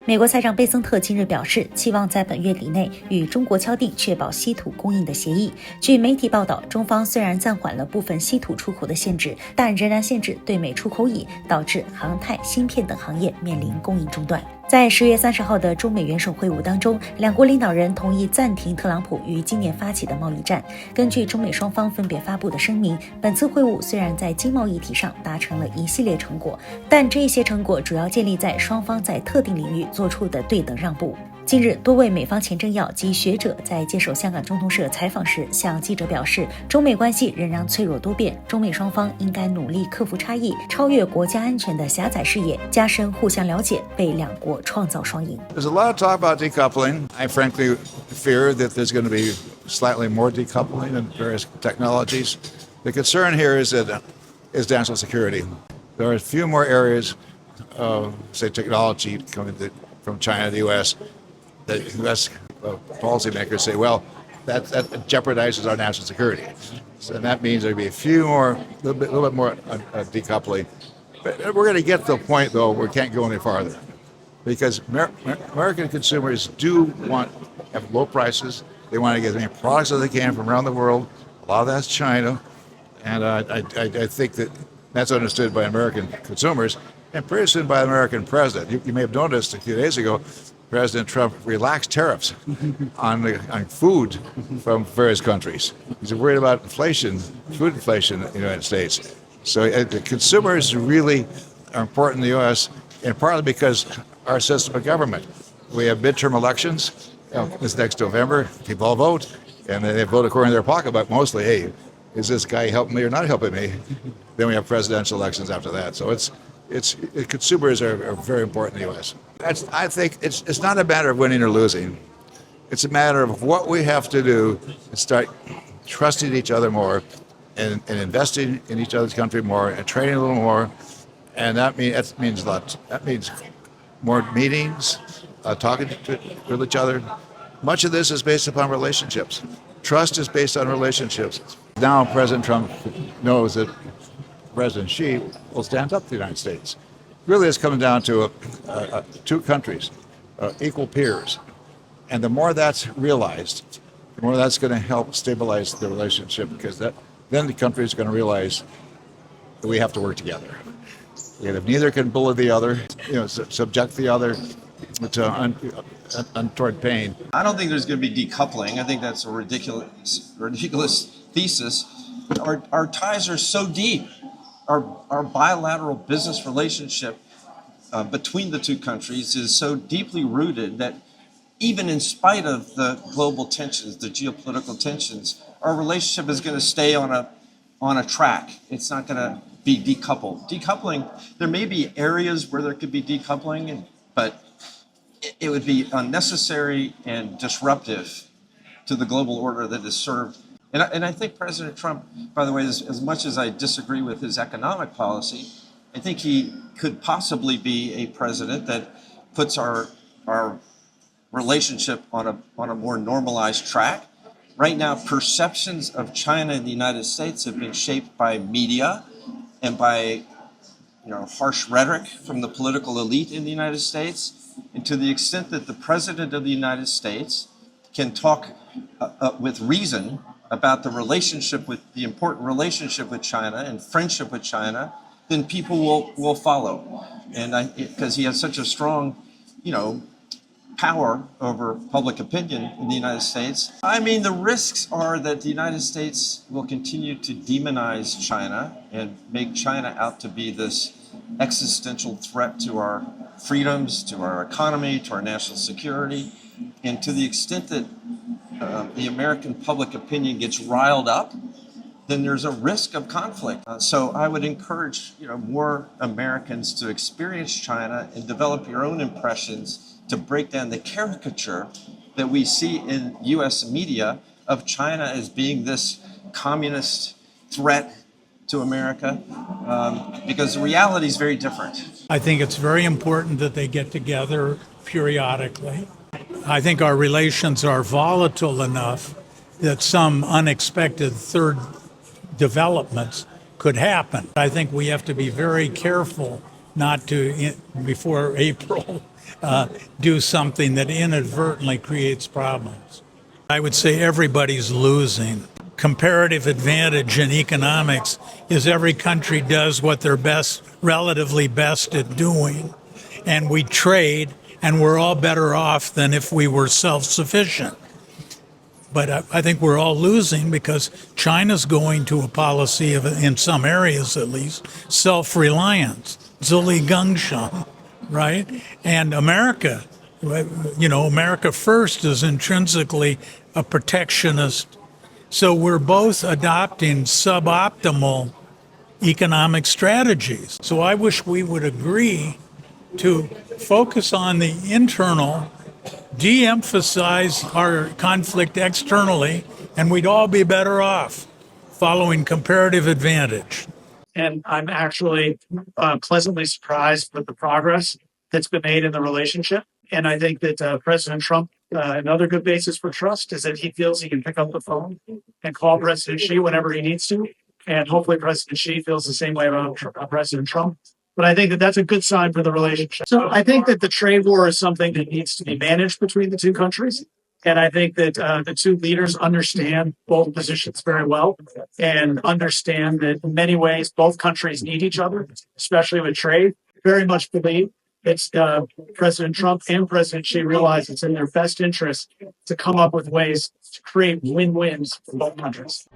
美国财长贝森特今日表示，期望在本月底内与中国敲定确保稀土供应的协议。据媒体报道，中方虽然暂缓了部分稀土出口的限制，但仍然限制对美出口乙，导致航太、芯片等行业面临供应中断。在10月30号的中美元首会晤当中，两国领导人同意暂停特朗普于今年发起的贸易战。根据中美双方分别发布的声明，本次会晤虽然在经贸议题上达成了一系列成果，但这些成果主要建立在双方在特定领域做出的对等让步。近日，多位美方前政要及学者在接受香港中通社采访时，向记者表示，中美关系仍然脆弱多变，中美双方应该努力克服差异，超越国家安全的狭窄视野，加深互相了解，为两国创造双赢。There's a lot of talk about decoupling. I frankly fear that there's going to be slightly more decoupling in various technologies. The concern here is national security. There are a few more areas of, say, technology coming from China to the U.S.The U.S. Policymakers say, well, that jeopardizes our national security. So, and that means there'll be a little bit more decoupling. But we're going to get to the point, though, where we can't go any farther. Because American consumers do want to have low prices. They want to get as many products as they can from around the world. A lot of that's China. And I think that's understood by American consumers and pretty soon by the American president. You may have noticed a few days ago, President Trump relaxed tariffs on food from various countries. He's worried about food inflation in the United States. So the consumers really are important in the U.S., and partly because our system of government. We have midterm elections this next November. People all vote, and they vote according to their pocketbook mostly. Hey, is this guy helping me or not helping me? Then we have presidential elections after that. So consumers are very important in the U.S. I think it's not a matter of winning or losing. It's a matter of what we have to do to start trusting each other more and investing in each other's country more and training a little more. And that means a lot. That means more meetings, talking with each other. Much of this is based upon relationships. Trust is based on relationships. Now President Trump knows that President Xi will stand up to the United States. Really, it's coming down to two countries, equal peers. And the more that's realized, the more that's going to help stabilize the relationship, because then the country is going to realize that we have to work together. And if neither can bully the other, subject the other to untoward pain. I don't think there's going to be decoupling. I think that's a ridiculous thesis. Our ties are so deep. Our bilateral business relationship between the two countries is so deeply rooted that even in spite of the global tensions, the geopolitical tensions, our relationship is going to stay on a track. It's not going to be decoupled. Decoupling, there may be areas where there could be decoupling, but it would be unnecessary and disruptive to the global order that is served. And I think President Trump, by the way, as much as I disagree with his economic policy, I think he could possibly be a president that puts our relationship on a more normalized track. Right now, perceptions of China and the United States have been shaped by media and by harsh rhetoric from the political elite in the United States. And to the extent that the President of the United States can talk with reason about the important relationship with China and friendship with China, then people will follow. And because he has such a strong, power over public opinion in the United States. I mean, the risks are that the United States will continue to demonize China and make China out to be this existential threat to our freedoms, to our economy, to our national security. And to the extent that the American public opinion gets riled up, then there's a risk of conflict. So I would encourage more Americans to experience China and develop your own impressions to break down the caricature that we see in U.S. media of China as being this communist threat to America, because the reality is very different. I think it's very important that they get together periodically. I think our relations are volatile enough that some unexpected third developments could happen. I think we have to be very careful not to, before April, do something that inadvertently creates problems. I would say everybody's losing. Comparative advantage in economics is every country does what they're relatively best at doing, and we trade, and we're all better off than if we were self-sufficient. But I think we're all losing because China's going to a policy of, in some areas at least, self-reliance, Ziligangshan, right? And America, America first is intrinsically a protectionist. So we're both adopting suboptimal economic strategies. So I wish we would agree to focus on the internal, de-emphasize our conflict externally, and we'd all be better off following comparative advantage. And I'm actually pleasantly surprised with the progress that's been made in the relationship. And I think that President Trump, another good basis for trust is that he feels he can pick up the phone and call President Xi whenever he needs to. And hopefully President Xi feels the same way about President Trump. But I think that that's a good sign for the relationship. So I think that the trade war is something that needs to be managed between the two countries. And I think that the two leaders understand both positions very well and understand that in many ways, both countries need each other, especially with trade. Very much believe it's President Trump and President Xi realize it's in their best interest to come up with ways to create win-wins for both countries.